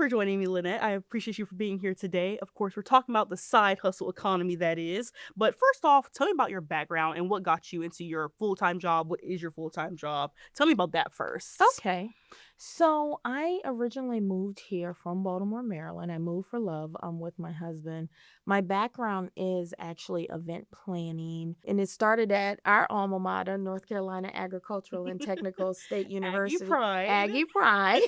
for joining me, Lynette. I appreciate you for being here today. Of course, we're talking about the side hustle economy that is. But first off, tell me about your background and what got you into your full-time job. What is your full-time job? Tell me about that first. Okay. So I originally moved here from Baltimore, Maryland. I moved for love with my husband. My background is actually event planning, and it started at our alma mater, North Carolina Agricultural and Technical State Aggie University, Pride. Aggie Pride,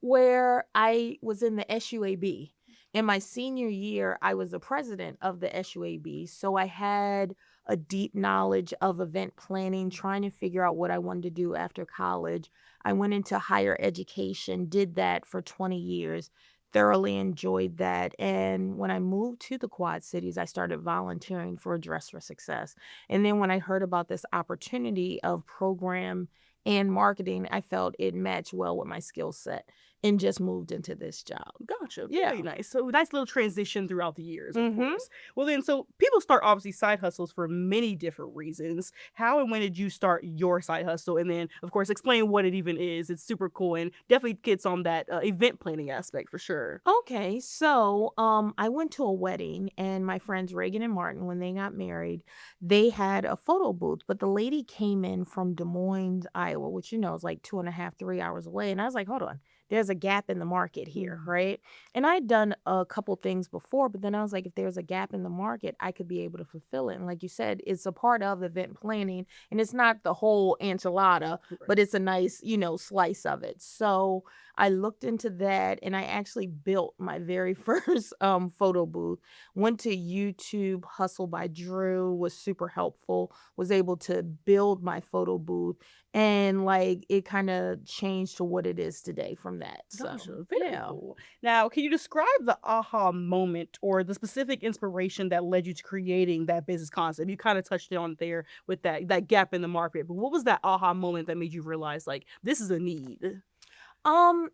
where I was in the SUAB. In my senior year, I was the president of the SUAB. So I had a deep knowledge of event planning, trying to figure out what I wanted to do after college. I went into higher education, did that for 20 years, thoroughly enjoyed that. And when I moved to the Quad Cities, I started volunteering for Dress for Success. And then when I heard about this opportunity of program and marketing, I felt it matched well with my skill set and just moved into this job. Gotcha. Very Yeah. nice. So nice little transition throughout the years, of Mm-hmm. course. Well, then, so people start obviously side hustles for many different reasons. How and when did you start your side hustle? And then, of course, explain what it even is. It's super cool and definitely gets on that event planning aspect for sure. Okay, so I went to a wedding, and my friends Reagan and Martin, when they got married, they had a photo booth, but the lady came in from Des Moines, Iowa, which is like 2.5, 3 hours away. And I was like, hold on, there's a gap in the market here, Mhm. right? And I'd done a couple things before, but then I was like, if there's a gap in the market, I could be able to fulfill it. And like you said, it's a part of event planning, and it's not the whole enchilada, Right. but it's a nice, slice of it. So I looked into that, and I actually built my very first photo booth. Went to YouTube, Hustle by Drew was super helpful, was able to build my photo booth, and like it kind of changed to what it is today from that. So, Gotcha. Very yeah. cool. Now, can you describe the aha moment or the specific inspiration that led you to creating that business concept? You kind of touched on it there with that gap in the market, but what was that aha moment that made you realize like this is a need?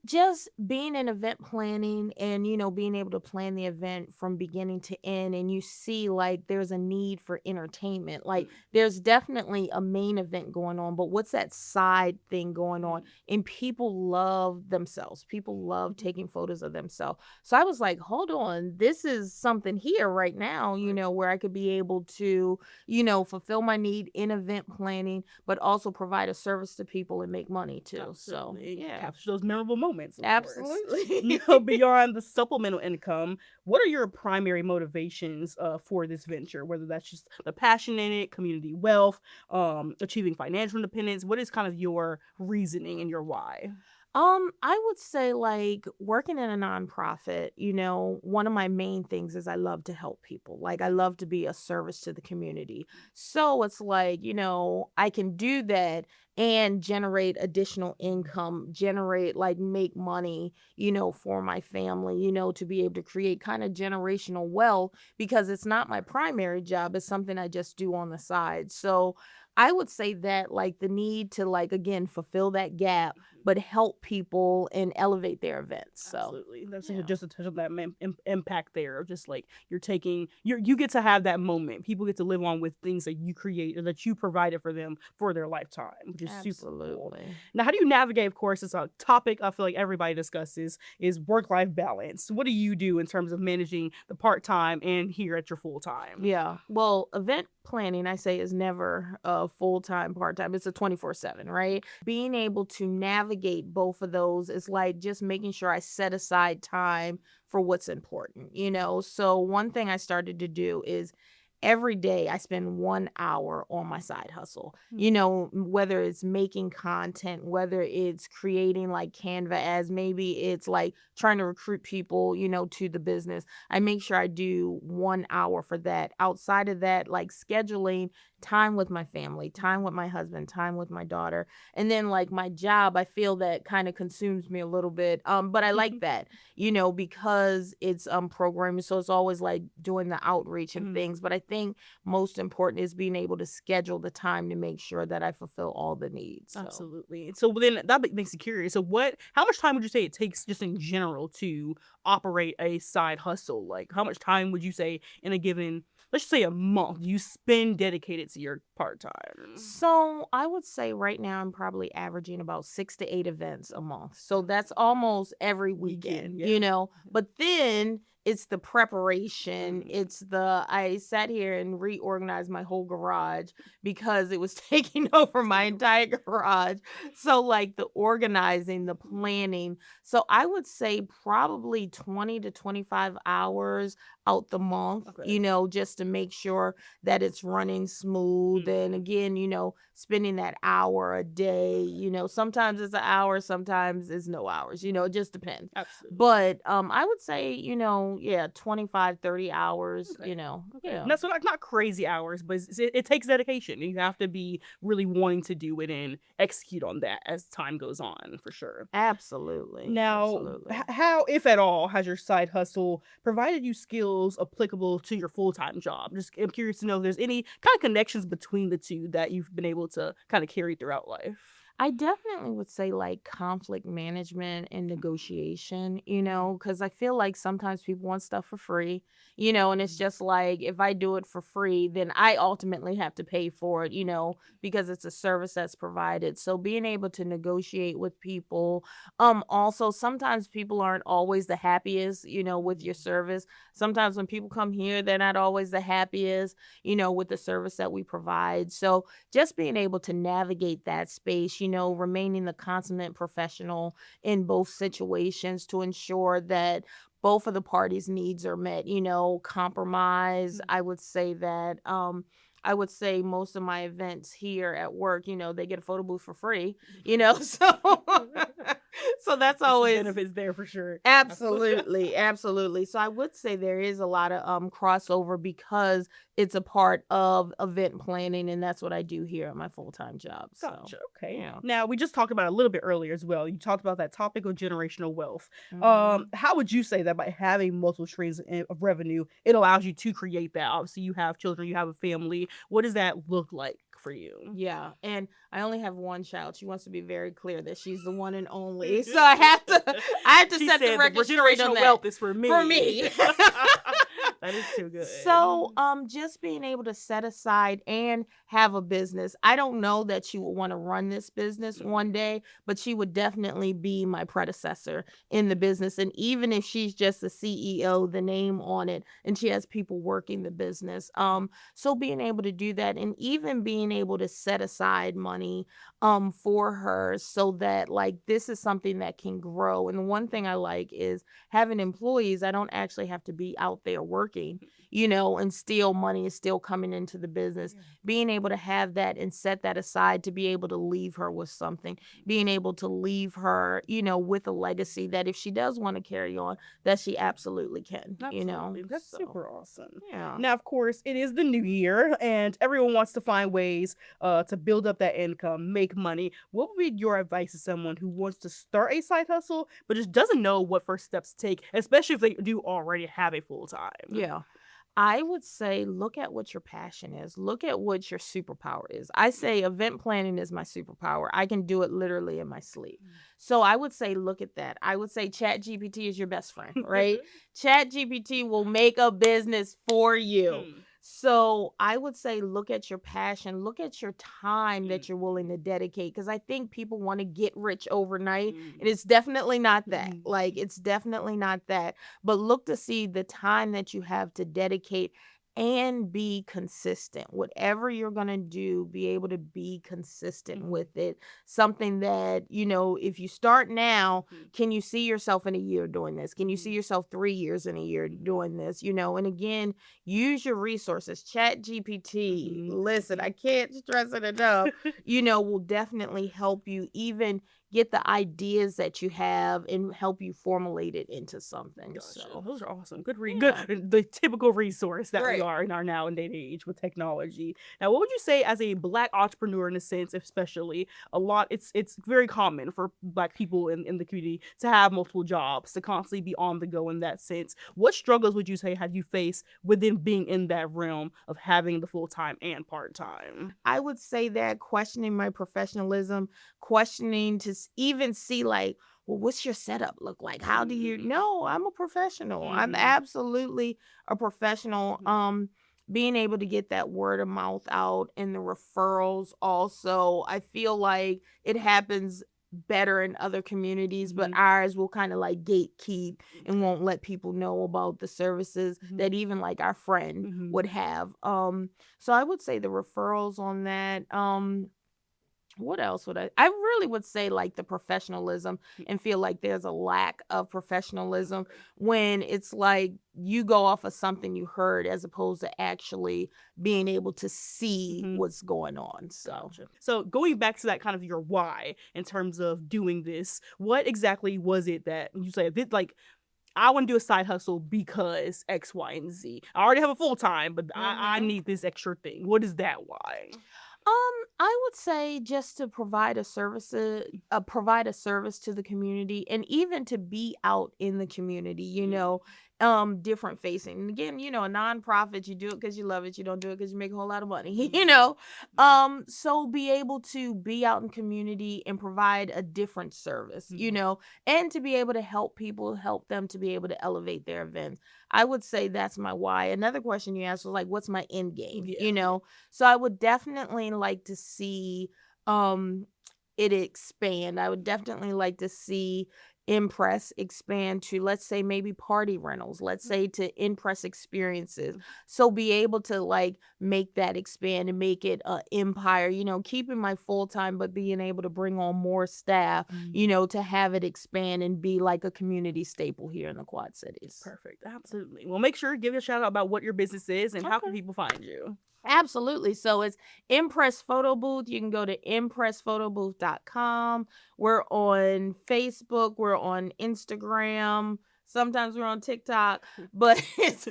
Just being in event planning and, being able to plan the event from beginning to end, and you see like there's a need for entertainment. Like there's definitely a main event going on, but what's that side thing going on? Mm. And people love themselves. People love taking photos of themselves. So I was like, hold on, this is something here right now, Right. where I could be able to, fulfill my need in event planning, but also provide a service to people and make money too. So Absolutely. It yeah. captures those memorable moments, of course. Absolutely. Beyond the supplemental income, what are your primary motivations for this venture? Whether that's just the passion in it, community wealth, achieving financial independence. What is kind of your reasoning and your why? I would say like working in a nonprofit, one of my main things is I love to help people. Like I love to be a service to the community. So it's like, I can do that and generate additional income, generate like make money, for my family, to be able to create kind of generational wealth because it's not my primary job, it's something I just do on the side. So I would say that like the need to like again fulfill that gap but help people and elevate their events. So, Absolutely. That's yeah. just a touch of that impact there of just like you're taking you get to have that moment. People get to live on with things that you create or that you provided for them for their lifetime, which is super cool. Absolutely. Now, how do you navigate? Of course, it's a topic I feel like everybody discusses is work-life balance. What do you do in terms of managing the part-time and here at your full-time? Yeah. Well, event planning, I say, is never a full time, part time. It's a 24/7, right? Being able to navigate both of those is like just making sure I set aside time for what's important, So, one thing I started to do is every day I spend 1 hour on my side hustle, whether it's making content, whether it's creating like Canva ads, maybe it's like trying to recruit people, to the business. I make sure I do 1 hour for that. Outside of that, like scheduling time with my family, time with my husband, time with my daughter. And then like my job, I feel that kind of consumes me a little bit. But I like that, because it's programming. So it's always like doing the outreach and Mhm. things. But I think most important is being able to schedule the time to make sure that I fulfill all the needs. So Absolutely. So then that makes me curious. So how much time would you say it takes just in general to operate a side hustle? Like how much time would you say in a given, let's just say a month, you spend dedicated to your part-time? So I would say right now I'm probably averaging about 6 to 8 events a month. So that's almost every Weekend, weekend, yeah. But then it's the preparation. Mhm. It's I sat here and reorganized my whole garage because it was taking over my entire garage. So like the organizing, the planning. So I would say probably 20 to 25 hours out the month, Okay. just to make sure that it's running smooth. And Mhm. again, spending that hour a day, sometimes it's an hour, sometimes it's no hours, it just depends. Absolutely. But I would say, yeah, 25, 30 hours, Okay. Okay. yeah. Not so not crazy hours, but it takes dedication. You have to be really wanting to do it and execute on that as time goes on, for sure. Absolutely. Now, Absolutely. how, if at all, has your side hustle provided you skills applicable to your full-time job? Just I'm curious to know if there's any kind of connections between the two that you've been able to kind of carry throughout life. I definitely would say like conflict management and negotiation, because I feel like sometimes people want stuff for free, and it's Mhm. just like if I do it for free, then I ultimately have to pay for it, because it's a service that's provided. So being able to negotiate with people, also sometimes people aren't always the happiest, with your Mhm. service. Sometimes when people come here, they're not always the happiest, with the service that we provide. So just being able to navigate that space, remaining the consummate professional in both situations to ensure that both of the parties' needs are met, compromise. Mhm. I would say most of my events here at work, they get a photo booth for free, so so that's There's some always benefits there for sure. absolutely, absolutely. So I would say there is a lot of crossover because it's a part of event planning and that's what I do here at my full-time job. So, Gotcha. Okay. yeah. Now we just talked about it a little bit earlier as well. You talked about that topic of generational wealth. Mhm. How would you say that by having multiple streams of revenue, it allows you to create that? Obviously, you have children, you have a family. What does that look like for you? Yeah, and I only have one child. She wants to be very clear that she's the one and only. So I have to I have to She set the said the record straight on generational that. wealth is for For me. me. That is too So, good. just being able to set aside and have a business. I don't know that she would want to run this business one Mhm. day, but she would definitely be my predecessor in the business. And even if she's just the CEO, the name on it, and she has people working the business. So being able to do that and even being able to set aside money for her so that like this is something that can grow. And the one thing I like is having employees. I don't actually have to be out there working, and still money is still coming into the business. Yeah. Being able to have that and set that aside to be able to leave her with something, being able to leave her, with a legacy that if she does want to carry on, that she absolutely can. Absolutely. That's So, super awesome. yeah. Now, of course, it is the new year and everyone wants to find ways to build up that income, make money. What would be your advice to someone who wants to start a side hustle but just doesn't know what first steps to take, especially if they do already have a full time? Yeah. I would say look at what your passion is. Look at what your superpower is. I say event planning is my superpower. I can do it literally in my sleep. So I would say look at that. I would say Chat GPT is your best friend, right? Chat GPT will make a business for you. Hmm. So I would say look at your passion, look at your time that you're Mhm. willing to dedicate because I think people want to get rich overnight and Mhm. it's definitely not that. Mhm. Like it's definitely not that, but look to see the time that you have to dedicate and be consistent. Whatever you're going to do, be able to be consistent Mhm. with it. Something that, if you start now, Mhm. can you see yourself in a year doing this? Can you see Mhm. yourself 3 years in a year doing this? And again, use your resources. Chat GPT, Mhm. listen, I can't stress it enough, will definitely help you even get the ideas that you have and help you formulate it into something. Gotcha. So, Those are awesome. Good good yeah. the typical resource that we Right. are in our now and day and age with technology. Now, what would you say as a black entrepreneur in a sense, especially a lot it's very common for black people in the community to have multiple jobs, to constantly be on the go in that sense. What struggles would you say have you faced within being in that realm of having the full time and part time? I would say that questioning my professionalism, questioning to even see like, well, what's your setup look like? How do you Mm-hmm. No, I'm a professional. I'm Mm-hmm. absolutely a professional. being able to get that word of mouth out and the referrals also, I feel like it happens better in other communities, but Mhm. ours will kind of like gatekeep and won't let people know about the services Mhm. that even like our friend Mhm. would have. So I would say the referrals on that. What else would I really would say like the professionalism, and feel like there's a lack of professionalism when it's like you go off of something you heard as opposed to actually being able to see Mhm. what's going on. So Gotcha. So going back to that kind of your why in terms of doing this, what exactly was it that you said that like I want to do a side hustle because X, Y, and Z. I already have a full time, but I Mhm. need this extra thing. What is that why? I would say just to provide a service to the community, and even to be out in the community, different facing. And again, a nonprofit, you do it because you love it. You don't do it because you make a whole lot of money, So be able to be out in community and provide a different service, and to be able to help people, help them to be able to elevate their events. I would say that's my why. Another question you asked was like, what's my end game? Yeah. So I would definitely like to see um it expand. I would definitely like to see Impress expand to, let's say, maybe party rentals, let's say to Impress experiences. So be able to like make that expand and make it a empire, keeping my full time, but being able to bring on more staff, to have it expand and be like a community staple here in the Quad Cities. Perfect. Absolutely. Well, make sure to give a shout out about what your business is and how can Okay. people find you. Absolutely. So it's Impress Photo Booth. You can go to impressphotoBooth.com. We're on Facebook. We're on Instagram. Sometimes we're on TikTok, but it's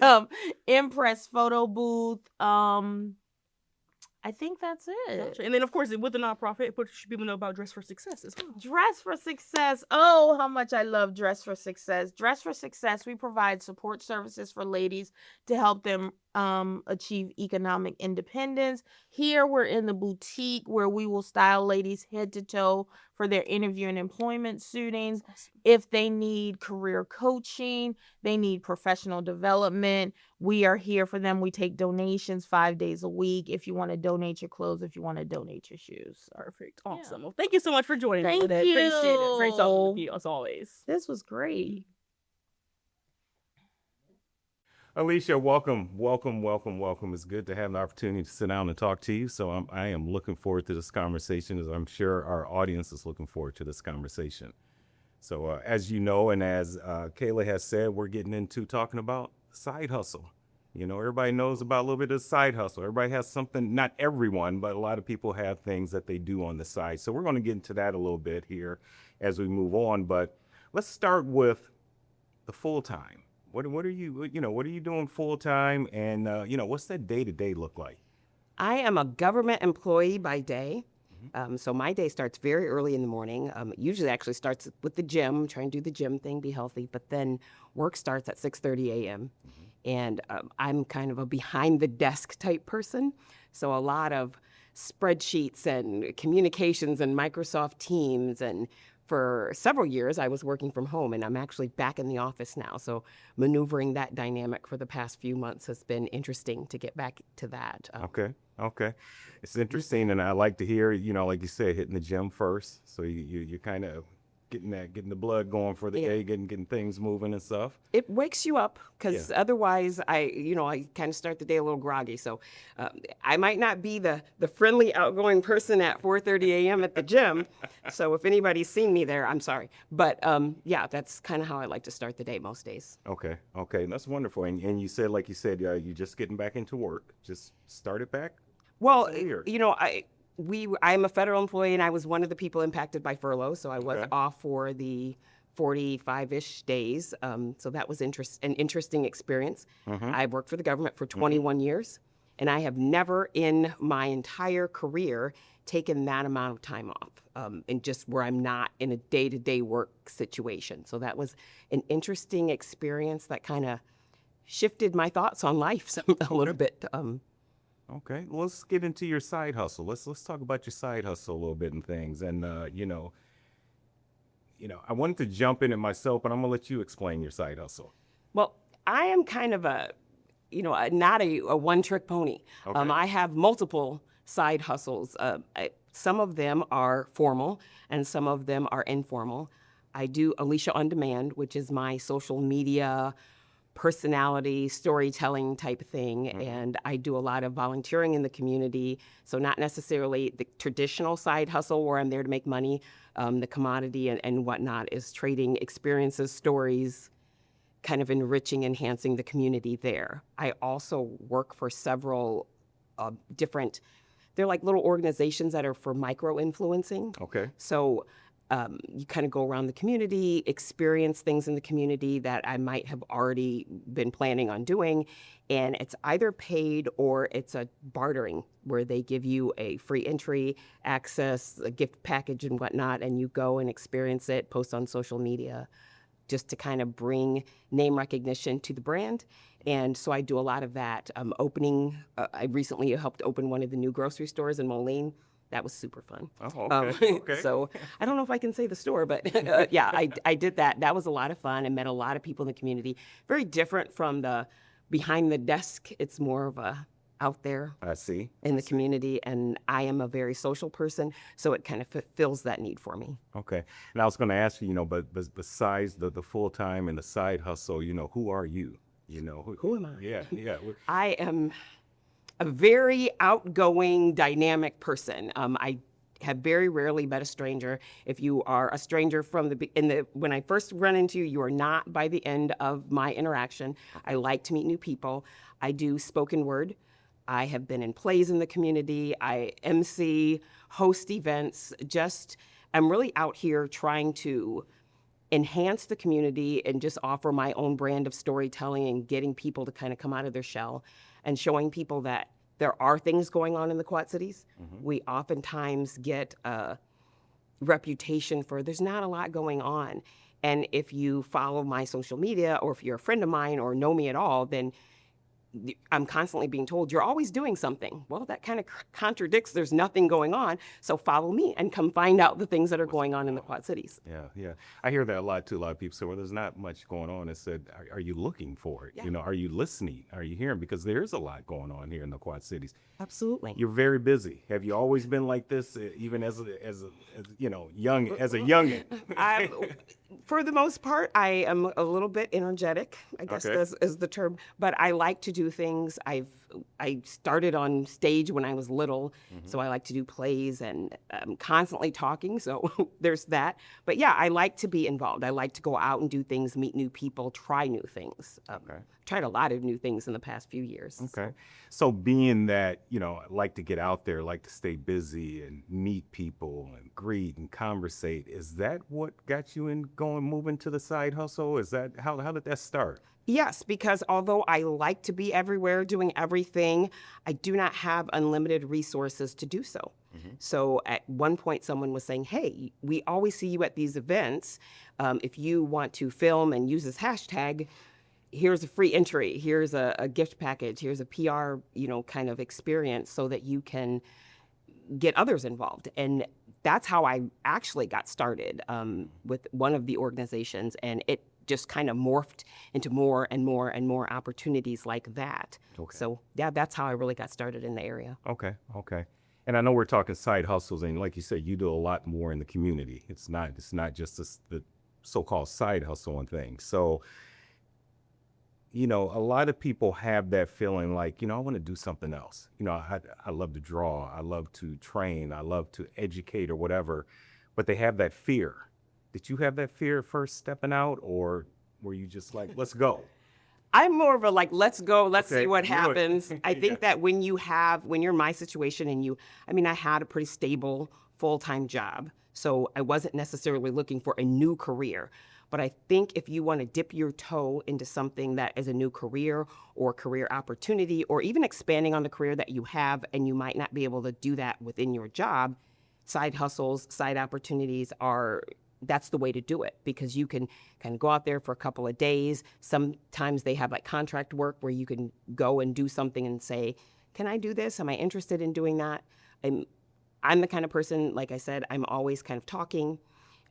Impress Photo Booth. I think that's it. Gotcha. And then, of course, with the nonprofit, what should people know about Dress for Success as well? Dress for Success. Oh, how much I love Dress for Success. Dress for Success, we provide support services for ladies to help them achieve economic independence. Here we're in the boutique where we will style ladies head to toe for their interview and employment suitings. Awesome. If they need career coaching, they need professional development, we are here for them. We take donations 5 days a week. If you want to donate your clothes, if you want to donate your shoes. Perfect. Awesome. Well, thank you so much for joining me Thank today. Appreciate it. Great talking with you. you as always. This was great. Alicia, welcome, welcome, welcome, welcome. It's good to have an opportunity to sit down and talk to you. So I am looking forward to this conversation, as I'm sure our audience is looking forward to this conversation. So as you know, and as Kayla has said, we're getting into talking about side hustle. Everybody knows about a little bit of side hustle. Everybody has something, not everyone, but a lot of people have things that they do on the side. So we're going to get into that a little bit here as we move on. But let's start with the full time. What are you doing full time, and what's that day to day look like? I am a government employee by day. So my day starts very early in the morning. Usually actually starts with the gym, trying to do the gym thing, be healthy. But then work starts at 6:30 a.m. And I'm kind of a behind the desk type person. So a lot of spreadsheets and communications and Microsoft Teams. And for several years, I was working from home, and I'm actually back in the office now. So maneuvering that dynamic for the past few months has been interesting to get back to that. Okay. It's interesting, and I like to hear, like you said, hitting the gym first. So you're kind of getting the blood going for the Yeah. day, getting things moving and stuff. It wakes you up because Yeah. otherwise I kind of start the day a little groggy. So I might not be the friendly, outgoing person at 4:30 a.m. at the gym. So if anybody's seen me there, I'm sorry. But yeah, that's kind of how I like to start the day most days. Okay. That's wonderful. And you said, like you said, you're just getting back into work. Just started back? Well, That's so weird. I'm a federal employee, and I was one of the people impacted by furlough, so I was Okay. off for the 45-ish days. So that was an interesting experience. I've worked for the government for 21 years, and I have never in my entire career taken that amount of time off, and just where I'm not in a day-to-day work situation. So that was an interesting experience that kind of shifted my thoughts on life a little bit. Okay, well, let's get into your side hustle. Let's talk about your side hustle a little bit and things. And I wanted to jump in it myself, but I'm gonna let you explain your side hustle. Well, I am kind of not a one-trick pony. Okay. I have multiple side hustles. Some of them are formal and some of them are informal. I do Alicia On Demand, which is my social media personality storytelling type thing, and I do a lot of volunteering in the community. So not necessarily the traditional side hustle where I'm there to make money. The commodity and whatnot is trading experiences, stories, kind of enriching, enhancing the community there. I also work for several different, they're like little organizations that are for micro influencing. Okay. So you kind of go around the community, experience things in the community that I might have already been planning on doing. And it's either paid or it's a bartering where they give you a free entry, access, a gift package and whatnot, and you go and experience it, post on social media, just to kind of bring name recognition to the brand. And so I do a lot of that. I recently helped open one of the new grocery stores in Moline. That was super fun. Oh, okay. Okay. So I don't know if I can say the store, but yeah, I did that. That was a lot of fun and met a lot of people in the community. Very different from the behind the desk. It's more of a out there I see. in the community, and I am a very social person, so it kind of fulfills that need for me. Okay. And I was going to ask you, but besides the full-time and the side hustle, who are you? Who am I? Yeah, yeah. I am a very outgoing, dynamic person. I have very rarely met a stranger. If you are a stranger when I first run into you, you are not by the end of my interaction. I like to meet new people. I do spoken word. I have been in plays in the community. I MC, host events. I'm really out here trying to enhance the community and just offer my own brand of storytelling and getting people to kind of come out of their shell and showing people that there are things going on in the Quad Cities. We oftentimes get a reputation for there's not a lot going on. And if you follow my social media or if you're a friend of mine or know me at all, then I'm constantly being told you're always doing something. Well, that kind of contradicts there's nothing going on. So follow me and come find out the things that are going on in the Quad Cities. Yeah, yeah. I hear that a lot too. A lot of people say, well, there's not much going on. I said, are you looking for it? Yeah. Are you listening? Are you hearing? Because there is a lot going on here in the Quad Cities. Absolutely. You're very busy. Have you always been like this, even as young, as a youngin? For the most part, I am a little bit energetic, I guess Okay. is the term, but I like to do things. I started on stage when I was little, so I like to do plays and I'm constantly talking, so there's that. But yeah, I like to be involved. I like to go out and do things, meet new people, try new things. Okay. Tried a lot of new things in the past few years. Okay. So being that, like to get out there, like to stay busy and meet people and greet and conversate, is that what got you in moving to the side hustle? Is that, how did that start? Yes, because although I like to be everywhere doing everything, I do not have unlimited resources to do so. So at one point, someone was saying, hey, we always see you at these events. If you want to film and use this hashtag, here's a free entry, here's a gift package, here's a PR, kind of experience so that you can get others involved. And that's how I actually got started with one of the organizations, and it just kind of morphed into more and more and more opportunities like that. Okay. So yeah, that's how I really got started in the area. Okay. Okay. And I know we're talking side hustles, and like you said, you do a lot more in the community. It's not just the so-called side hustle and things. So, a lot of people have that feeling like, I want to do something else. I love to draw. I love to train. I love to educate or whatever, but they have that fear. Did you have that fear first stepping out, or were you just like, let's go? I'm more of a let's go, let's Okay, see what do it. happens. I Yeah. think that when you're in my situation and I had a pretty stable full-time job, so I wasn't necessarily looking for a new career. But I think if you want to dip your toe into something that is a new career or career opportunity, or even expanding on the career that you have, and you might not be able to do that within your job, side hustles, side opportunities that's the way to do it, because you can kind of go out there for a couple of days. Sometimes they have contract work where you can go and do something and say, can I do this? Am I interested in doing that? I'm the kind of person, like I said, I'm always kind of talking.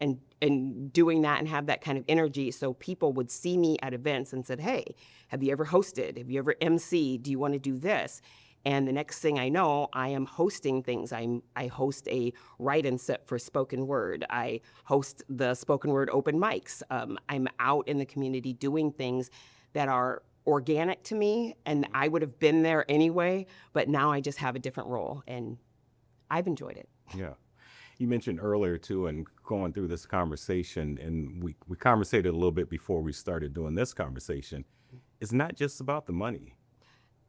and doing that and have that kind of energy. So people would see me at events and said, hey, have you ever hosted? Have you ever emceed? Do you want to do this? And the next thing I know, I am hosting things. I host a write and set for spoken word. I host the spoken word open mics. I'm out in the community doing things that are organic to me, and I would have been there anyway, but now I just have a different role, and I've enjoyed it. Yeah. You mentioned earlier too, and going through this conversation, and we conversated a little bit before we started doing this conversation. It's not just about the money.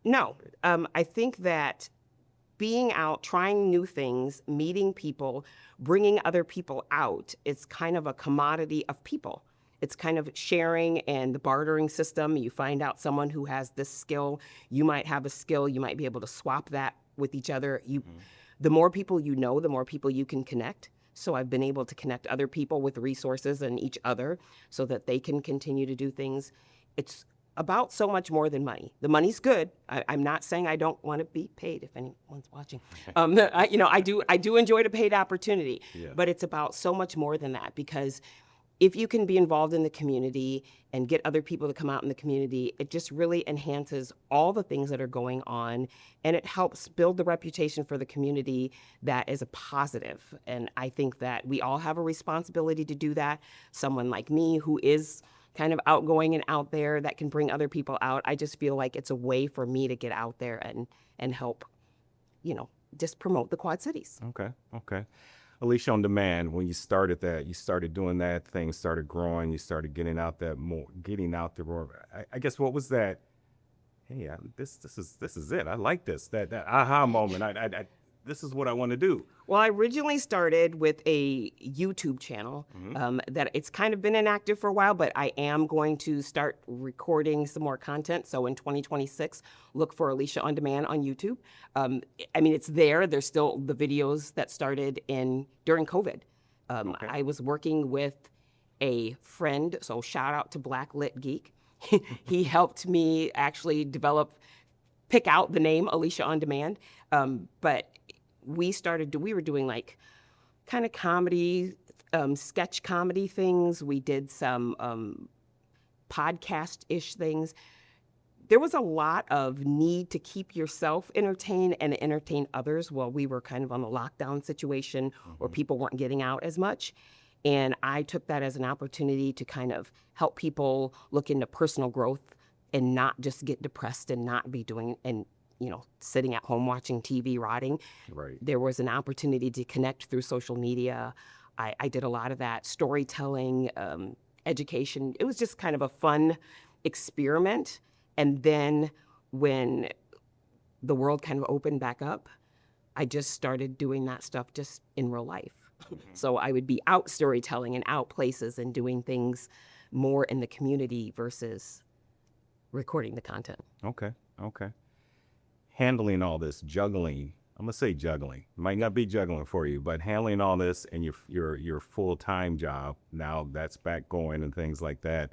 No, I think that being out, trying new things, meeting people, bringing other people out, it's kind of a commodity of people. It's kind of sharing and the bartering system. You find out someone who has this skill, you might have a skill, you might be able to swap that with each other. The more people you know, the more people you can connect. So I've been able to connect other people with resources and each other so that they can continue to do things. It's about so much more than money. The money's good. I'm not saying I don't want to be paid if anyone's watching. I do enjoy the paid opportunity, Yeah. but it's about so much more than that, because if you can be involved in the community and get other people to come out in the community, it just really enhances all the things that are going on, and it helps build the reputation for the community that is a positive. And I think that we all have a responsibility to do that. Someone like me who is kind of outgoing and out there that can bring other people out, I just feel like it's a way for me to get out there and help, just promote the Quad Cities. Okay. Alicia on Demand, when you started that, you started doing that, things started growing, you started getting out there more. I guess what was that? Hey, this is it. I like this. That aha moment. This is what I want to do. Well, I originally started with a YouTube channel that it's kind of been inactive for a while, but I am going to start recording some more content. So in 2026, look for Alicia on Demand on YouTube. It's there. There's still the videos that started during COVID. Okay. I was working with a friend, so shout out to Black Lit Geek. He helped me actually pick out the name Alicia on Demand. But we were doing like kind of comedy, sketch comedy things. We did some podcast-ish things. There was a lot of need to keep yourself entertained and entertain others while we were kind of on a lockdown situation where people weren't getting out as much. And I took that as an opportunity to kind of help people look into personal growth and not just get depressed and not be doing sitting at home watching TV, rotting. Right. There was an opportunity to connect through social media. I did a lot of that, storytelling, education. It was just kind of a fun experiment. And then when the world kind of opened back up, I just started doing that stuff just in real life. So I would be out storytelling and out places and doing things more in the community versus recording the content. Okay. Handling all this, juggling. I'm gonna say juggling. Might not be juggling for you, but handling all this and your full-time job now that's back going and things like that.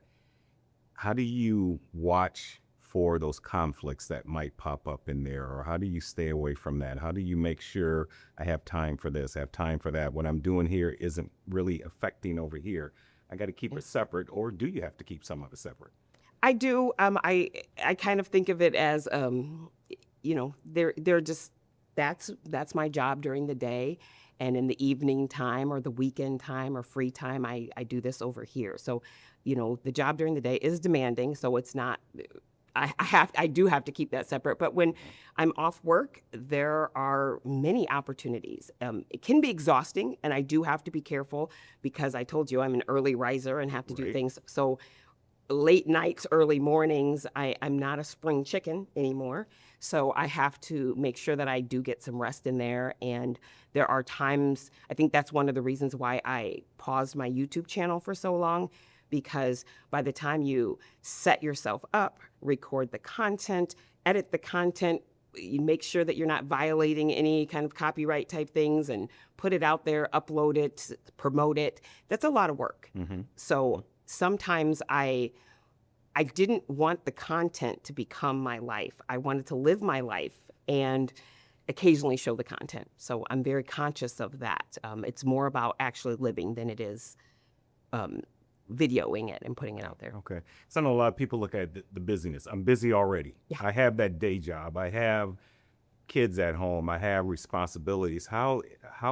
How do you watch for those conflicts that might pop up in there, or how do you stay away from that? How do you make sure I have time for this, I have time for that? What I'm doing here isn't really affecting over here. I got to keep it separate, or do you have to keep some of it separate? I do. I kind of think of it as they're just that's my job during the day, and in the evening time or the weekend time or free time, I do this over here. So, the job during the day is demanding, so it's not. I do have to keep that separate. But when I'm off work, there are many opportunities. It can be exhausting, and I do have to be careful because I told you I'm an early riser and have to do Right. things. So late nights, early mornings, I'm not a spring chicken anymore. So I have to make sure that I do get some rest in there. And there are times, I think that's one of the reasons why I paused my YouTube channel for so long, because by the time you set yourself up, record the content, edit the content, you make sure that you're not violating any kind of copyright type things and put it out there, upload it, promote it. That's a lot of work. So sometimes I didn't want the content to become my life. I wanted to live my life. And occasionally show the content. So I'm very conscious of that. It's more about actually living than it is videoing it and putting it out there. Okay. So I know a lot of people look at the busyness. I'm busy already. Yeah. I have that day job. I have kids at home. I have responsibilities. How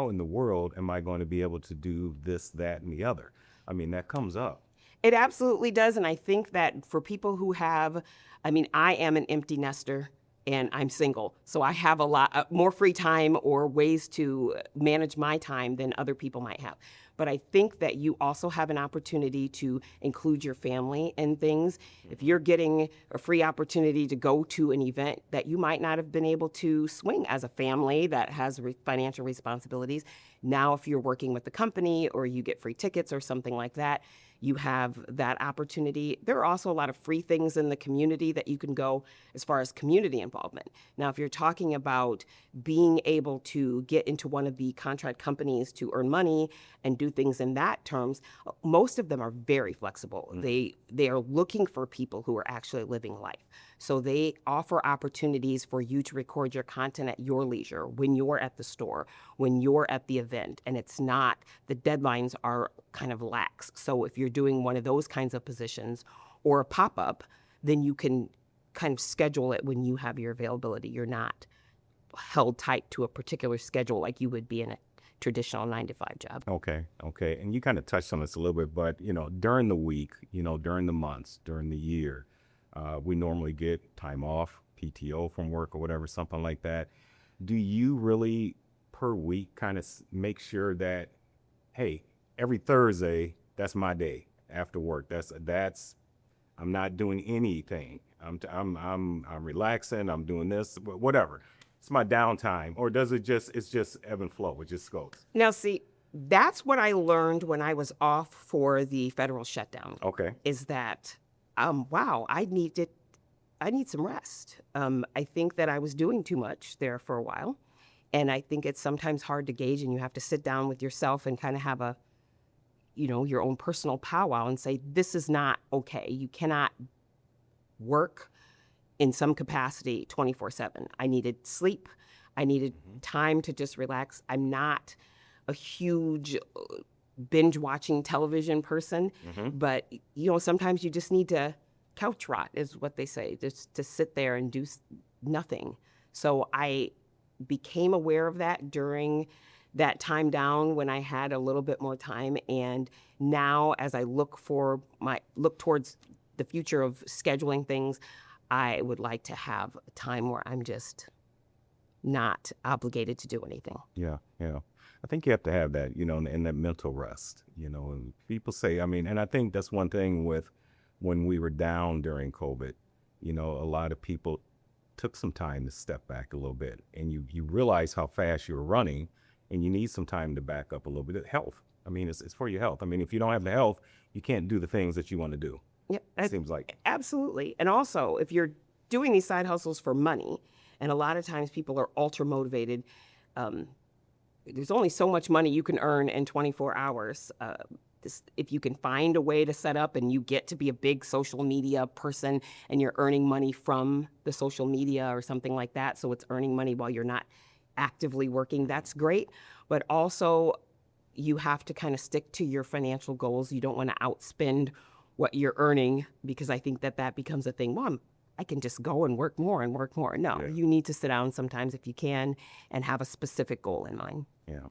in the world am I going to be able to do this, that, and the other? I mean, that comes up. It absolutely does. And I think that for people who have, I mean, I am an empty nester and I'm single. So I have a lot more free time or ways to manage my time than other people might have. But I think that you also have an opportunity to include your family in things. If you're getting a free opportunity to go to an event that you might not have been able to swing as a family that has financial responsibilities, now if you're working with the company or you get free tickets or something like that, you have that opportunity. There are also a lot of free things in the community that you can go as far as community involvement. Now, if you're talking about being able to get into one of the contract companies to earn money and do things in that terms, most of them are very flexible. They are looking for people who are actually living life. So they offer opportunities for you to record your content at your leisure, when you're at the store, when you're at the event, and it's not, the deadlines are kind of lax. So if you're doing one of those kinds of positions or a pop-up, then you can kind of schedule it when you have your availability. You're not held tight to a particular schedule like you would be in a traditional 9-to-5 job. Okay. And you kind of touched on this a little bit, but, during the week, during the months, during the year, we normally get time off, PTO from work or whatever, something like that. Do you really per week kind of make sure that, hey, every Thursday, that's my day after work. That's I'm not doing anything. I'm relaxing. I'm doing this, whatever. It's my downtime. Or does it's just ebb and flow? It just goes. Now, see, that's what I learned when I was off for the federal shutdown. Okay. Is that, wow, I need some rest. I think that I was doing too much there for a while. And I think it's sometimes hard to gauge, and you have to sit down with yourself and kind of have a, your own personal powwow and say, this is not okay. You cannot work in some capacity 24/7. I needed sleep. I needed time to just relax. I'm not a huge binge watching television person, but sometimes you just need to couch rot, is what they say, just to sit there and do nothing. So I became aware of that during that time down when I had a little bit more time, and now as I look towards the future of scheduling things, I would like to have a time where I'm just not obligated to do anything. Yeah. I think you have to have that, and that mental rest, and people say, and I think that's one thing with when we were down during COVID, a lot of people took some time to step back a little bit, and you realize how fast you're running, and you need some time to back up a little bit. Health. It's for your health. If you don't have the health, you can't do the things that you want to do. Yep, It seems like. Absolutely. And also, if you're doing these side hustles for money, and a lot of times people are ultra motivated, there's only so much money you can earn in 24 hours. If you can find a way to set up and you get to be a big social media person and you're earning money from the social media or something like that, so it's earning money while you're not actively working, that's great. But also, you have to kind of stick to your financial goals. You don't want to outspend what you're earning, because I think that becomes a thing. Well, I can just go and work more and work more. No, You need to sit down sometimes if you can and have a specific goal in mind. Yeah.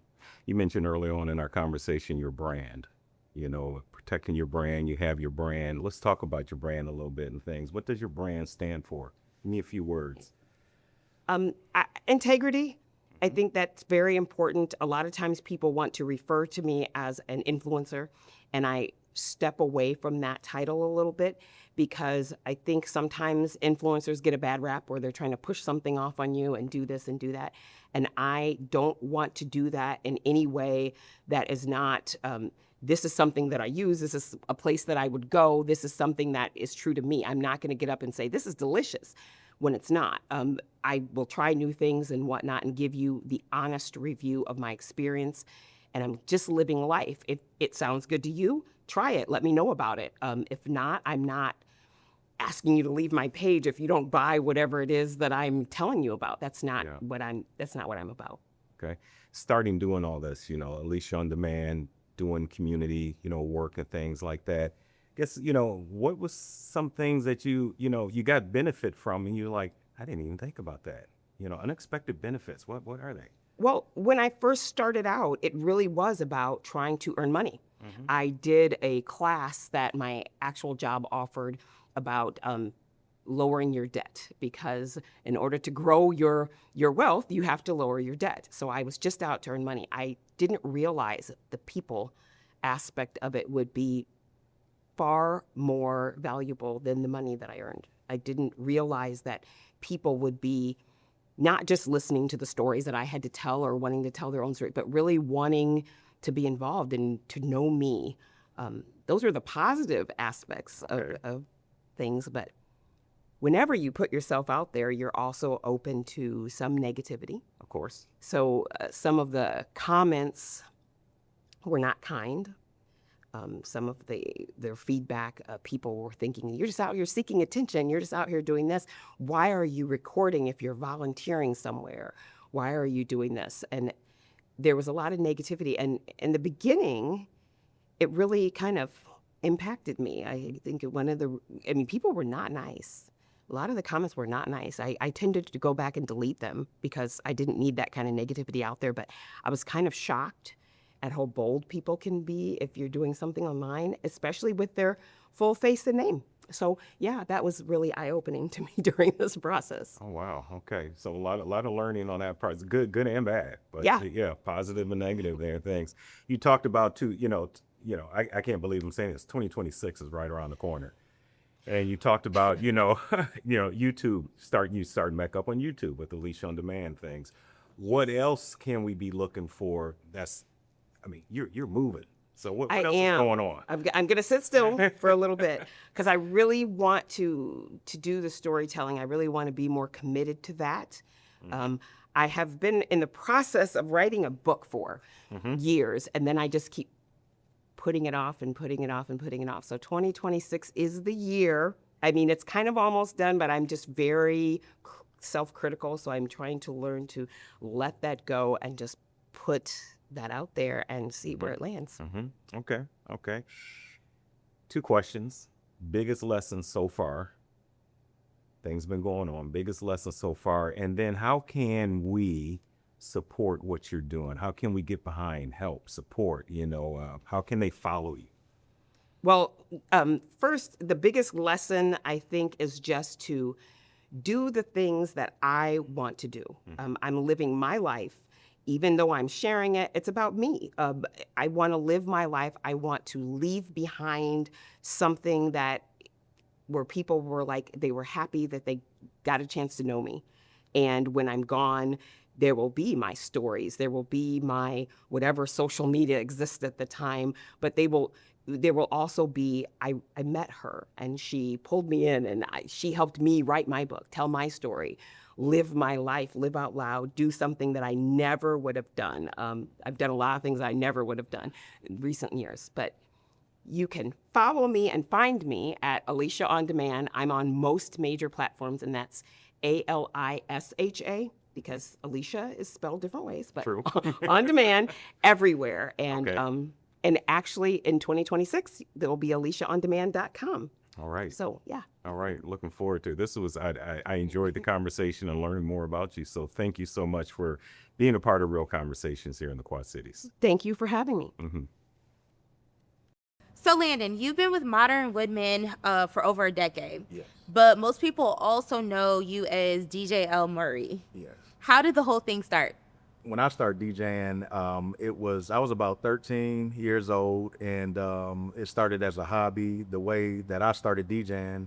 You mentioned early on in our conversation your brand, protecting your brand. You have your brand. Let's talk about your brand a little bit and things. What does your brand stand for? Give me a few words. Integrity. I think that's very important. A lot of times people want to refer to me as an influencer, and I step away from that title a little bit, because I think sometimes influencers get a bad rap where they're trying to push something off on you and do this and do that. And I don't want to do that in any way that is not, this is something that I use, this is a place that I would go, this is something that is true to me. I'm not going to get up and say, this is delicious, when it's not. I will try new things and whatnot and give you the honest review of my experience. And I'm just living life. If it sounds good to you, try it. Let me know about it. If not, I'm not asking you to leave my page if you don't buy whatever it is that I'm telling you about. That's not Yeah. that's not what I'm about. Okay. Starting doing all this, Alicia on Demand, doing community, work and things like that. Guess, what was some things that you got benefit from and you're like, I didn't even think about that. Unexpected benefits. What are they? Well, when I first started out, it really was about trying to earn money. I did a class that my actual job offered about lowering your debt, because in order to grow your wealth, you have to lower your debt. So I was just out to earn money. I didn't realize the people aspect of it would be far more valuable than the money that I earned. I didn't realize that people would be not just listening to the stories that I had to tell or wanting to tell their own story, but really wanting to be involved and to know me. Those are the positive aspects of things. But whenever you put yourself out there, you're also open to some negativity. Of course. So some of the comments were not kind. Some of their feedback, people were thinking, you're just out here seeking attention. You're just out here doing this. Why are you recording if you're volunteering somewhere? Why are you doing this? And there was a lot of negativity. And in the beginning, it really kind of impacted me. I think people were not nice. A lot of the comments were not nice. I tended to go back and delete them because I didn't need that kind of negativity out there. But I was kind of shocked at how bold people can be if you're doing something online, especially with their full face and name. So yeah, that was really eye-opening to me during this process. Oh, wow. Okay. So a lot of learning on that part. It's good and bad, but Yeah. positive and negative there things. You talked about too, I can't believe I'm saying this. 2026 is right around the corner. And you talked about, YouTube, starting back up on YouTube with the Leash on Demand things. What else can we be looking for? You're moving. So what else is going on? I'm going to sit still for a little bit because I really want to do the storytelling. I really want to be more committed to that. I have been in the process of writing a book for years, and then I just keep putting it off and putting it off and putting it off. So 2026 is the year. It's kind of almost done, but I'm just very self-critical. So I'm trying to learn to let that go and just put that out there and see where it lands. Okay. 2 questions. Biggest lesson so far. Things been going on. Biggest lesson so far. And then how can we support what you're doing? How can we get behind, help, support? How can they follow you? Well, first, the biggest lesson I think is just to do the things that I want to do. I'm living my life. Even though I'm sharing it, it's about me. I want to live my life. I want to leave behind something where people were like, they were happy that they got a chance to know me. And when I'm gone, there will be my stories. There will be my whatever social media exists at the time, but there will also be, I met her and she pulled me in and she helped me write my book, tell my story, live my life, live out loud, do something that I never would have done. I've done a lot of things I never would have done in recent years, but you can follow me and find me at Alicia on Demand. I'm on most major platforms, and that's ALISHA, because Alicia is spelled different ways, but True. On demand everywhere. And Okay. And actually in 2026, there will be AliciaOnDemand.com. All right. So yeah. All right. Looking forward to it. This was, I enjoyed the conversation and learning more about you. So thank you so much for being a part of Real Conversations here in the Quad Cities. Thank you for having me. So Landon, you've been with Modern Woodmen for over a decade. Yes. But most people also know you as DJ L. Murray. Yes. How did the whole thing start? When I started DJing, I was about 13 years old, and it started as a hobby. The way that I started DJing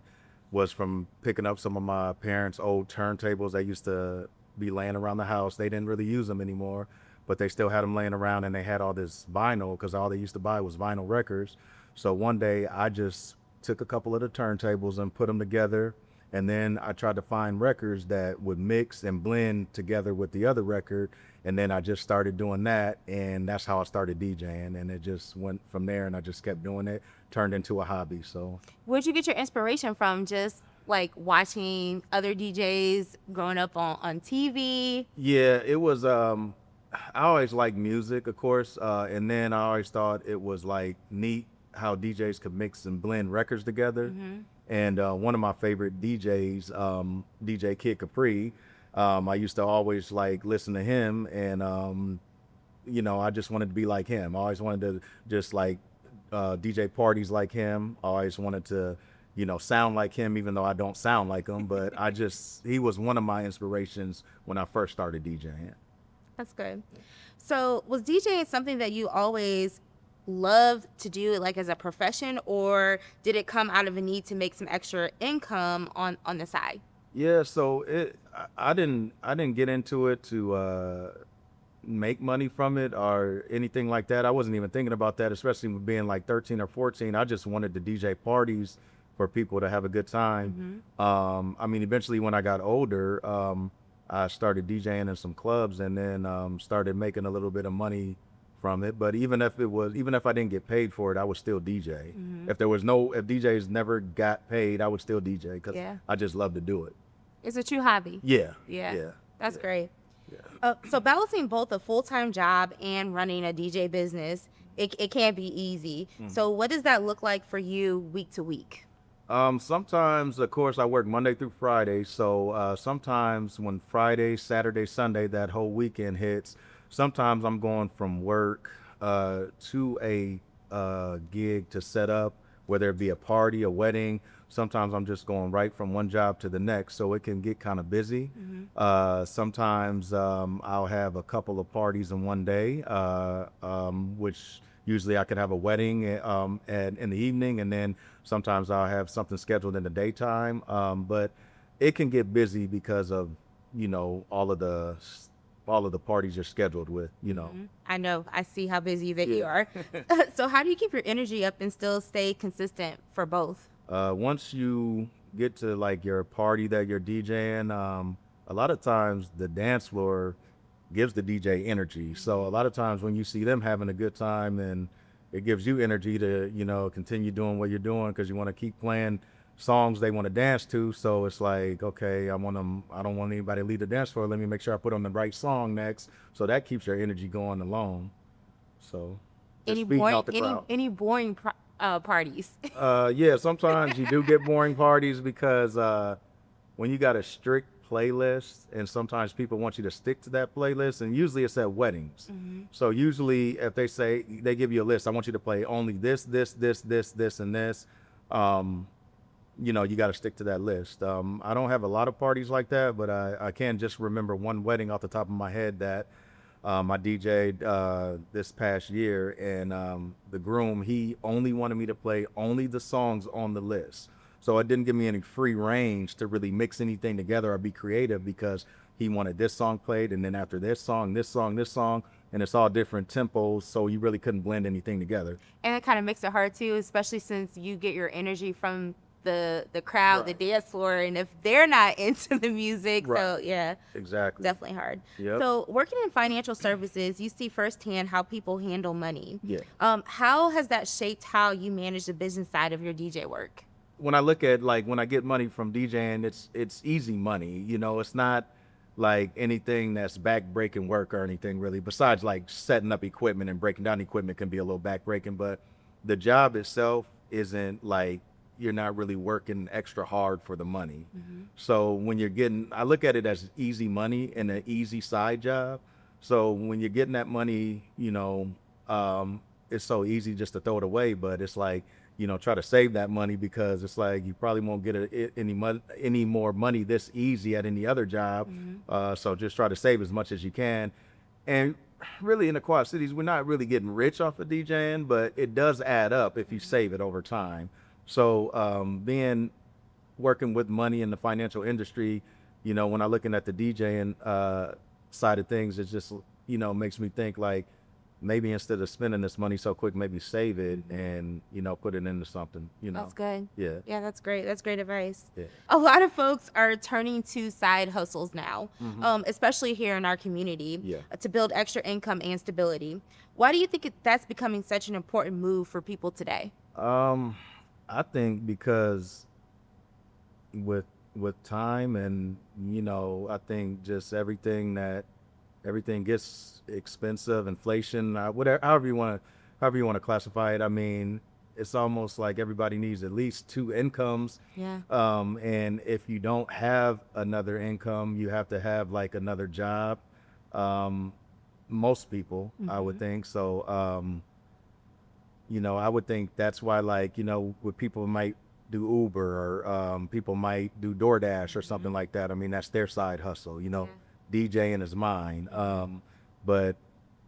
was from picking up some of my parents' old turntables. They used to be laying around the house. They didn't really use them anymore, but they still had them laying around, and they had all this vinyl because all they used to buy was vinyl records. So one day I just took a couple of the turntables and put them together. And then I tried to find records that would mix and blend together with the other record And then I just started doing that, and that's how I started DJing. And it just went from there, and I just kept doing it, turned into a hobby. So Where'd you get your inspiration from? Just like watching other DJs growing up on TV? yeah, it was. I always liked music, of course, and then I always thought it was like neat how DJs could mix and blend records together. And one of my favorite DJs, DJ Kid Capri, I used to always like listen to him, and I just wanted to be like him. I always wanted to just like DJ parties like him. I always wanted to, sound like him, even though I don't sound like him. But he was one of my inspirations when I first started DJing. That's good. So was DJing something that you always loved to do, like as a profession, or did it come out of a need to make some extra income on the side? Yeah, so I didn't get into it to make money from it or anything like that. I wasn't even thinking about that, especially with being like 13 or 14. I just wanted to DJ parties for people to have a good time. I mean, eventually when I got older, I started DJing in some clubs, and then started making a little bit of money from it. But even if I didn't get paid for it, I would still DJ. If DJs never got paid, I would still DJ because Yeah. I just love to do it. It's a true hobby. Yeah. Yeah. That's great. So balancing both a full-time job and running a DJ business, it can't be easy. So what does that look like for you week to week? Sometimes, of course, I work Monday through Friday. So sometimes when Friday, Saturday, Sunday, that whole weekend hits, sometimes I'm going from work to a gig to set up, whether it be a party, a wedding. Sometimes I'm just going right from one job to the next, so it can get kind of busy. Sometimes I'll have a couple of parties in one day, which usually I could have a wedding in the evening, and then sometimes I'll have something scheduled in the daytime. But it can get busy because of all of the parties you're scheduled with. I know. I see how busy that you are. So how do you keep your energy up and still stay consistent for both? Once you get to like your party that you're DJing, a lot of times the dance floor gives the DJ energy. So a lot of times when you see them having a good time, then it gives you energy to, continue doing what you're doing, because you want to keep playing songs they want to dance to. So it's like, okay, I don't want anybody to leave the dance floor. Let me make sure I put on the right song next. So that keeps your energy going along. So just feeding out the crowd. Any boring parties? Yeah, sometimes you do get boring parties because when you got a strict playlist, and sometimes people want you to stick to that playlist, and usually it's at weddings. So usually if they give you a list, I want you to play only this, and this, you got to stick to that list. I don't have a lot of parties like that, but I can just remember one wedding off the top of my head that I DJ'd this past year, and the groom, he only wanted me to play only the songs on the list. So it didn't give me any free range to really mix anything together or be creative, because he wanted this song played, and then after this song, and it's all different tempos, so you really couldn't blend anything together. And it kind of makes it hard too, especially since you get your energy from the crowd, the dance floor, and if they're not into the music, so yeah, Exactly. definitely hard. Yep. So working in financial services, you see firsthand how people handle money. Yeah. How has that shaped how you manage the business side of your DJ work? When I look at, like, when I get money from DJing, it's easy money. It's not like anything that's back-breaking work or anything really, besides like setting up equipment and breaking down equipment can be a little back-breaking, but the job itself isn't like, you're not really working extra hard for the money. So when I look at it as easy money and an easy side job. So when you're getting that money, it's so easy just to throw it away, but it's like, try to save that money, because it's like you probably won't get any more money this easy at any other job. So just try to save as much as you can. And really in the Quad Cities, we're not really getting rich off of DJing, but it does add up if you save it over time. So working with money in the financial industry, when I'm looking at the DJing side of things, it just, makes me think like, maybe instead of spending this money so quick, maybe save it and, put it into something, That's good. Yeah. Yeah, that's great. That's great advice. Yeah. A lot of folks are turning to side hustles now, especially here in our community, Yeah. to build extra income and stability. Why do you think that's becoming such an important move for people today? I think because with time and, I think just everything gets expensive, inflation, whatever, however you want to classify it. I mean, it's almost like everybody needs at least two incomes. Yeah. And if you don't have another income, you have to have like another job. Most people, I would think. So, I would think that's why, like, what people might do Uber or people might do DoorDash or something like that. I mean, that's their side hustle, DJing is mine. But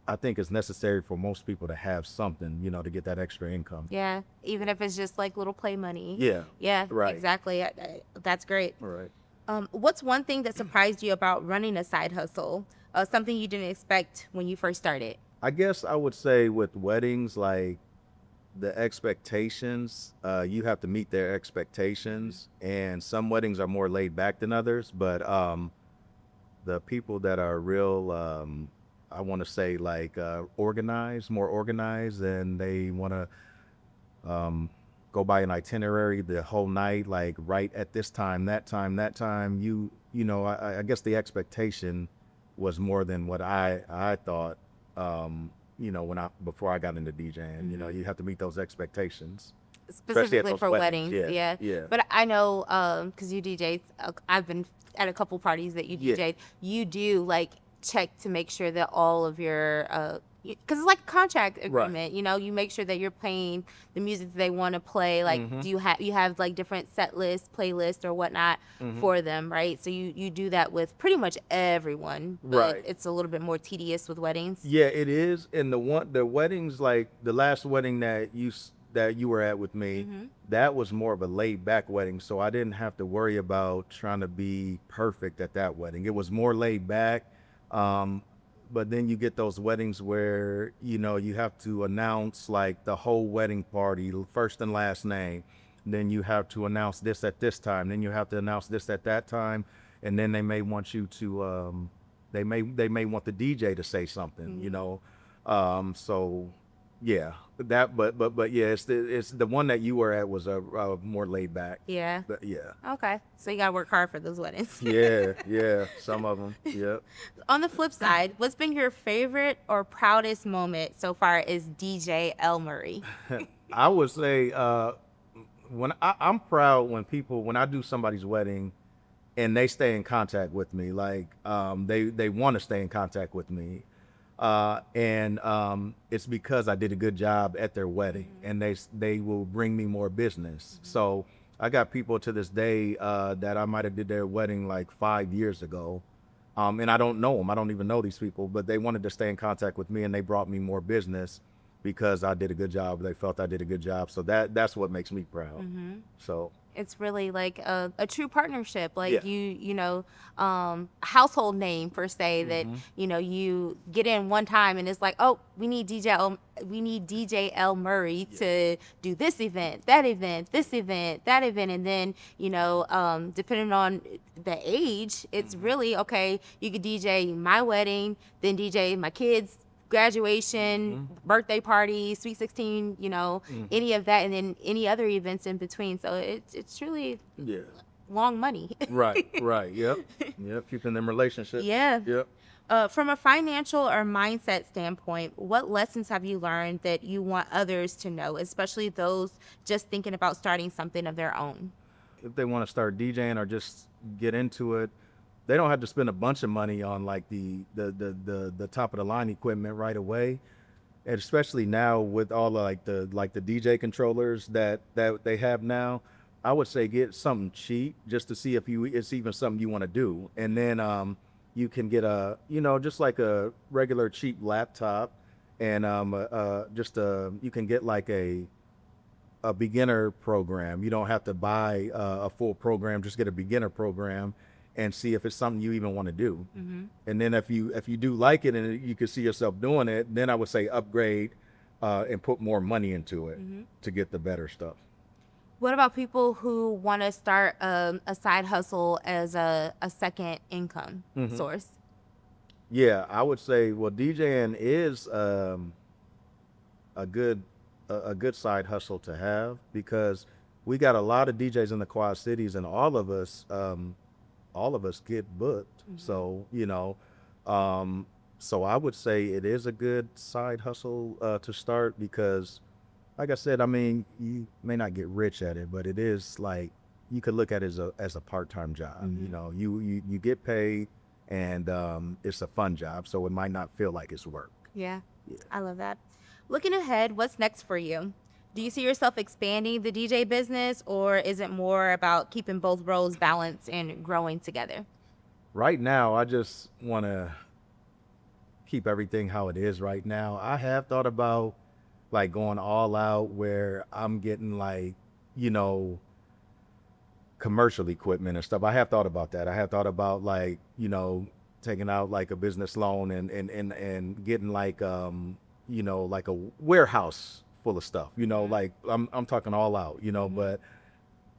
I think it's necessary for most people to have something, to get that extra income. Yeah. Even if it's just like little play money. Yeah. Yeah. Right. Exactly. That's great. All right. What's one thing that surprised you about running a side hustle? Something you didn't expect when you first started? I guess I would say with weddings, like the expectations, you have to meet their expectations. And some weddings are more laid back than others. But the people that are real, I want to say like organized, more organized, and they want to go by an itinerary the whole night, like right at this time, that time, I guess the expectation was more than what I thought, before I got into DJing. You have to meet those expectations. Especially at Specifically those for weddings. weddings. Yeah. Yeah. Yeah. But I know, because you DJed, I've been at a couple parties that you Yeah. DJed. You do like check to make sure that all of your, because it's like a contract agreement, you make sure that you're playing the music that they want to play. Like, do you have like different set lists, playlists, or whatnot for them, right? So you do that with pretty much everyone, but Right. it's a little bit more tedious with weddings. Yeah, it is. And the weddings, like the last wedding that you were at with me, that was more of a laid back wedding. So I didn't have to worry about trying to be perfect at that wedding. It was more laid back. But then you get those weddings where, you have to announce like the whole wedding party, first and last name. Then you have to announce this at this time. Then you have to announce this at that time. And then they may want you to, they may want the DJ to say something, So yeah, but yeah, it's the one that you were at was a more laid back. Yeah. But yeah. Okay. So you got to work hard for those weddings. Yeah, some of them. Yeah. On the flip side, what's been your favorite or proudest moment so far as DJ L. Murray? I would say when I'm proud when I do somebody's wedding and they stay in contact with me, like they want to stay in contact with me. And it's because I did a good job at their wedding, and they will bring me more business. So I got people to this day that I might have did their wedding like 5 years ago, and I don't know them. I don't even know these people, but they wanted to stay in contact with me, and they brought me more business because I did a good job. They felt I did a good job, so that's what makes me proud. So. It's really like a true partnership, like Yeah. household name per se that you get in one time and it's like, oh, we need DJ L Murray to do this event, that event, this event, that event, and then depending on the age, it's really okay. You could DJ my wedding, then DJ my kids' graduation, birthday party, sweet 16, any of that, and then any other events in between. So it's truly long money. Right. Yep. Keeping them relationships. Yeah. Yep. From a financial or mindset standpoint, what lessons have you learned that you want others to know, especially those just thinking about starting something of their own? If they want to start DJing or just get into it, they don't have to spend a bunch of money on like the top of the line equipment right away. And especially now with all the DJ controllers that they have now, I would say get something cheap just to see if it's even something you want to do. And then you can get just like a regular cheap laptop, and you can get like a beginner program. You don't have to buy a full program, just get a beginner program. and see if it's something you even want to do. And then if you do like it and you can see yourself doing it, then I would say upgrade and put more money into it to get the better stuff. What about people who want to start a side hustle as a second income source? Yeah, I would say, well, DJing is a good side hustle to have, because we got a lot of DJs in the Quad Cities, and all of us get booked. So so I would say it is a good side hustle to start, because, like I said, I mean, you may not get rich at it, but it is like, you could look at it as a part-time job. You get paid, and it's a fun job, so it might not feel like it's work. Yeah, I love that. Looking ahead, what's next for you? Do you see yourself expanding the DJ business, or is it more about keeping both roles balanced and growing together? Right now, I just want to keep everything how it is right now. I have thought about like going all out, where I'm getting like, commercial equipment and stuff. I have thought about that. I have thought about like, taking out like a business loan and getting like, like a warehouse full of stuff, like I'm talking all out, but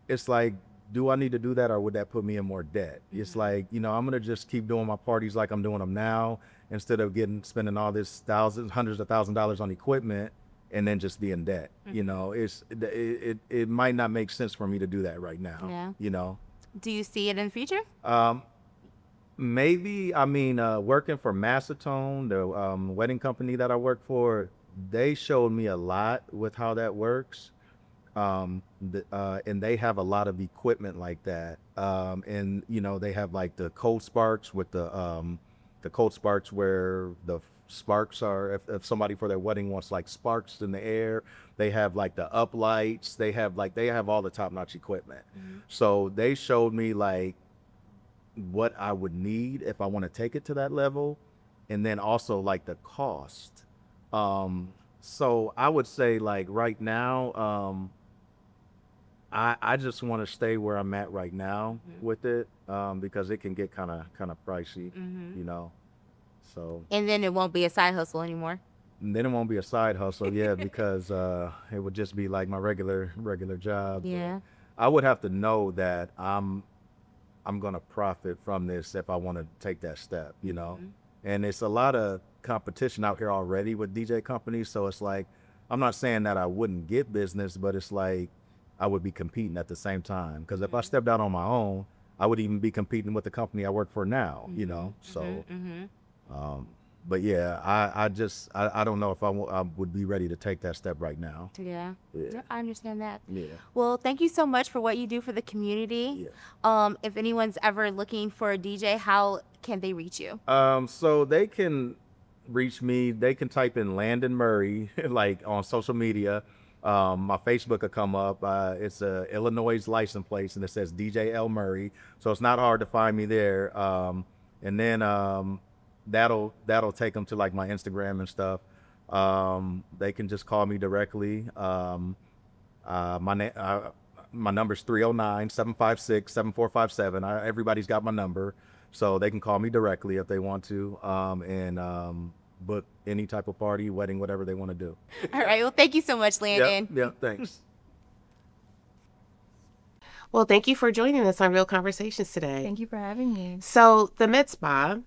it's like, do I need to do that, or would that put me in more debt? It's like, I'm going to just keep doing my parties like I'm doing them now, instead of spending all this hundreds of $1,000s on equipment and then just be in debt. It might not make sense for me to do that right now. Do you see it in the future? Maybe. I mean, working for Macetone, the wedding company that I work for, they showed me a lot with how that works. And they have a lot of equipment like that. And they have like the cold sparks with the cold sparks, where the sparks are, if somebody for their wedding wants like sparks in the air, they have like the up lights, they have all the top-notch equipment. So they showed me like what I would need if I want to take it to that level, and then also like the cost. So I would say like right now, I just want to stay where I'm at right now with it, because it can get kind of pricey, So. And then it won't be a side hustle anymore. And then it won't be a side hustle, because it would just be like my regular job. Yeah. I would have to know that I'm gonna profit from this if I want to take that step, And it's a lot of competition out here already with DJ companies, so it's like, I'm not saying that I wouldn't get business, but it's like I would be competing at the same time. Because if I stepped out on my own, I would even be competing with the company I work for now, So, but yeah, I don't know if I would be ready to take that step right now. Yeah, I understand that. Yeah. Well, thank you so much for what you do for the community. If anyone's ever looking for a DJ, how can they reach you? So they can reach me. They can type in Landon Murray, like on social media. My Facebook will come up. It's a Illinois license plate, and it says DJ L Murray. So it's not hard to find me there. And then that'll take them to like my Instagram and stuff. They can just call me directly. My number's 309-756-7457. Everybody's got my number, so they can call me directly if they want to, and book any type of party, wedding, whatever they want to do. All right. Well, thank you so much, Landon. Yeah, thanks. Well, thank you for joining us on Real Conversations today. Thank you for having me. So the Med Spa,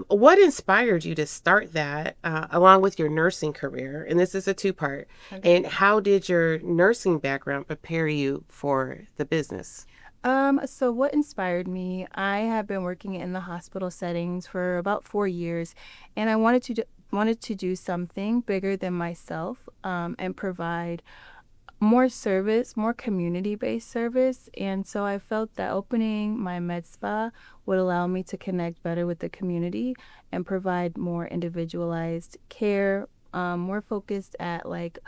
what inspired you to start that along with your nursing career? And this is a two-part. Okay. And how did your nursing background prepare you for the business? So what inspired me, I have been working in the hospital settings for about 4 years, and I wanted to do something bigger than myself, and provide more service, more community-based service. And so I felt that opening my med spa would allow me to connect better with the community and provide more individualized care, more focused at like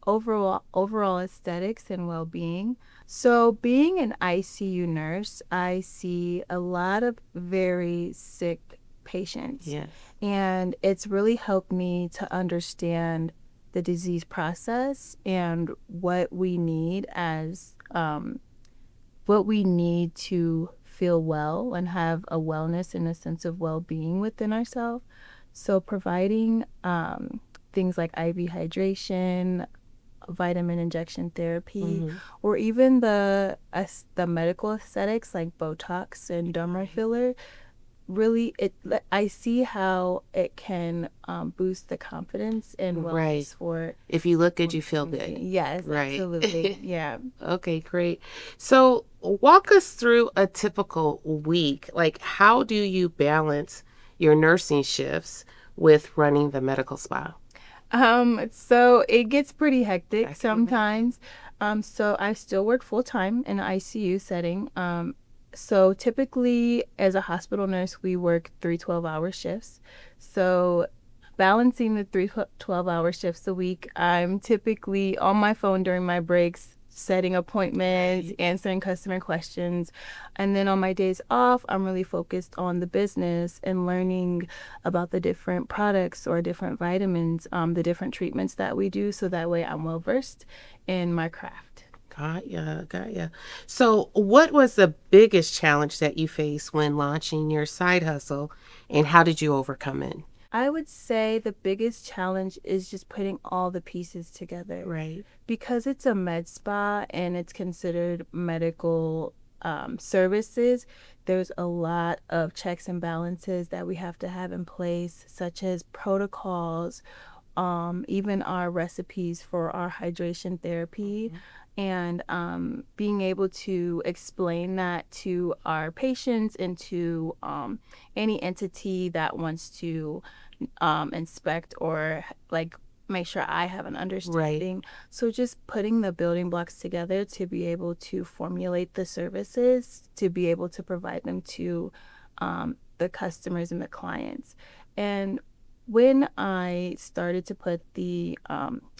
overall aesthetics and well-being. So being an ICU nurse, I see a lot of very sick patients. Yes. And it's really helped me to understand the disease process and what we need to feel well and have a wellness and a sense of well-being within ourselves. So providing things like IV hydration, vitamin injection therapy, or even the medical aesthetics like Botox and dermal filler, really I see how it can boost the confidence and Right. wellness for. If you look good, you feel good. Yes, Right. absolutely. Yeah. Okay, great. So walk us through a typical week. Like, how do you balance your nursing shifts with running the medical spa? So it gets pretty hectic sometimes. So I still work full time in an ICU setting. So typically as a hospital nurse, we work 3 12-hour shifts. So balancing the 3 12-hour shifts a week, I'm typically on my phone during my breaks, setting appointments, answering customer questions. And then on my days off, I'm really focused on the business and learning about the different products or different vitamins, the different treatments that we do. So that way I'm well versed in my craft. Got ya. So what was the biggest challenge that you faced when launching your side hustle, and how did you overcome it? I would say the biggest challenge is just putting all the pieces together. Right. Because it's a med spa and it's considered medical services, there's a lot of checks and balances that we have to have in place, such as protocols, even our recipes for our hydration therapy. And being able to explain that to our patients and to any entity that wants to inspect or like make sure I have an understanding. So just putting the building blocks together to be able to formulate the services, to be able to provide them to the customers and the clients. And when I started to put the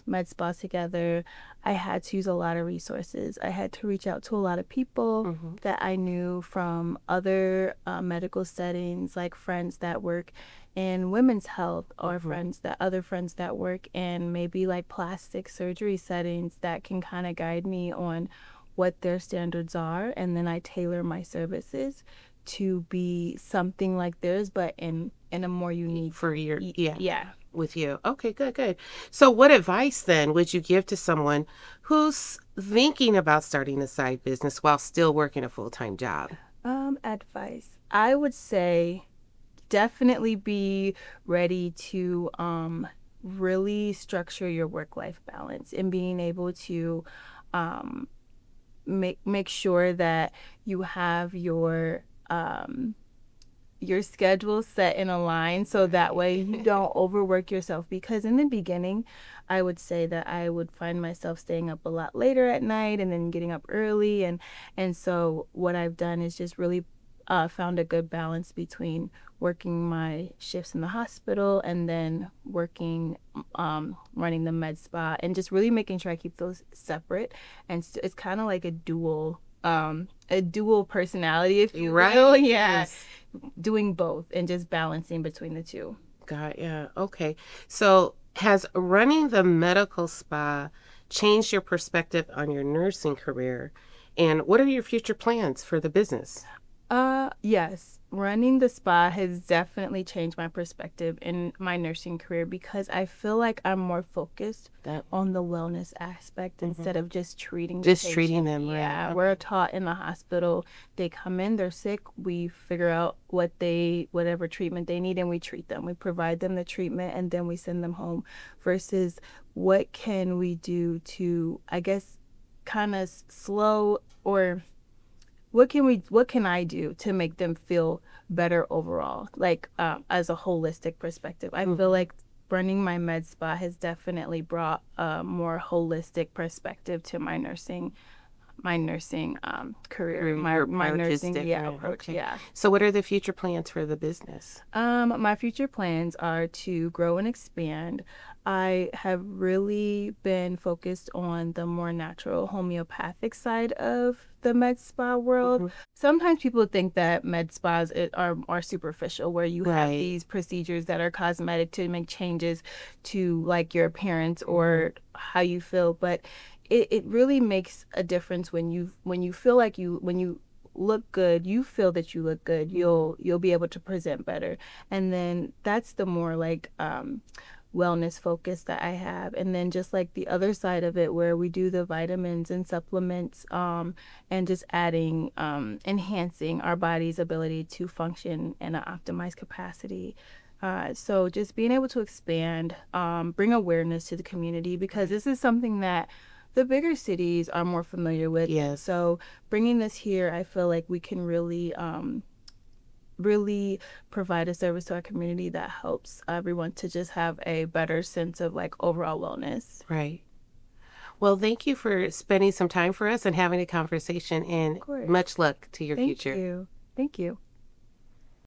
med spa together, I had to use a lot of resources. I had to reach out to a lot of people that I knew from other medical settings, like friends that work in women's health or other friends that work in maybe like plastic surgery settings that can kind of guide me on what their standards are. And then I tailor my services to be something like theirs, but in a more unique For your, yeah. with you. Okay, good. So what advice then would you give to someone who's thinking about starting a side business while still working a full-time job? Advice. I would say definitely be ready to really structure your work-life balance and being able to make sure that you have your schedule set in a line so that way you don't overwork yourself, because in the beginning I would say that I would find myself staying up a lot later at night and then getting up early, and so what I've done is just really found a good balance between working my shifts in the hospital and then working running the med spa, and just really making sure I keep those separate. And it's kind of like a dual personality, if you will. Yeah. Doing both and just balancing between the two. Got ya. Okay. So has running the medical spa changed your perspective on your nursing career? And what are your future plans for the business? Yes. Running the spa has definitely changed my perspective in my nursing career, because I feel like I'm more focused on the wellness aspect instead of just treating the Treating patient. them, right? Yeah, we're taught in the hospital, they come in, they're sick, we figure out whatever treatment they need and we treat them. We provide them the treatment and then we send them home, versus what can we do to, I guess, kind of slow, or what can I do to make them feel better overall, like as a holistic perspective. I feel like running my med spa has definitely brought a more holistic perspective to my nursing career, my nursing approach. Okay. Yeah. So what are the future plans for the business? My future plans are to grow and expand. I have really been focused on the more natural homeopathic side of the med spa world. Sometimes people think that med spas are superficial, where you have these procedures that are cosmetic to make changes to like your appearance or how you feel, but it really makes a difference when you feel like when you look good, you feel that you look good, you'll be able to present better. And then that's the more like wellness focus that I have. And then just like the other side of it where we do the vitamins and supplements, and just adding enhancing our body's ability to function in an optimized capacity. So just being able to expand, bring awareness to the community, because this is something that the bigger cities are more familiar with. Yes. So bringing this here, I feel like we can really really provide a service to our community that helps everyone to just have a better sense of like overall wellness. Right. Well, thank you for spending some time for us and having a conversation, and course. much luck to your Thank future. you. Thank you.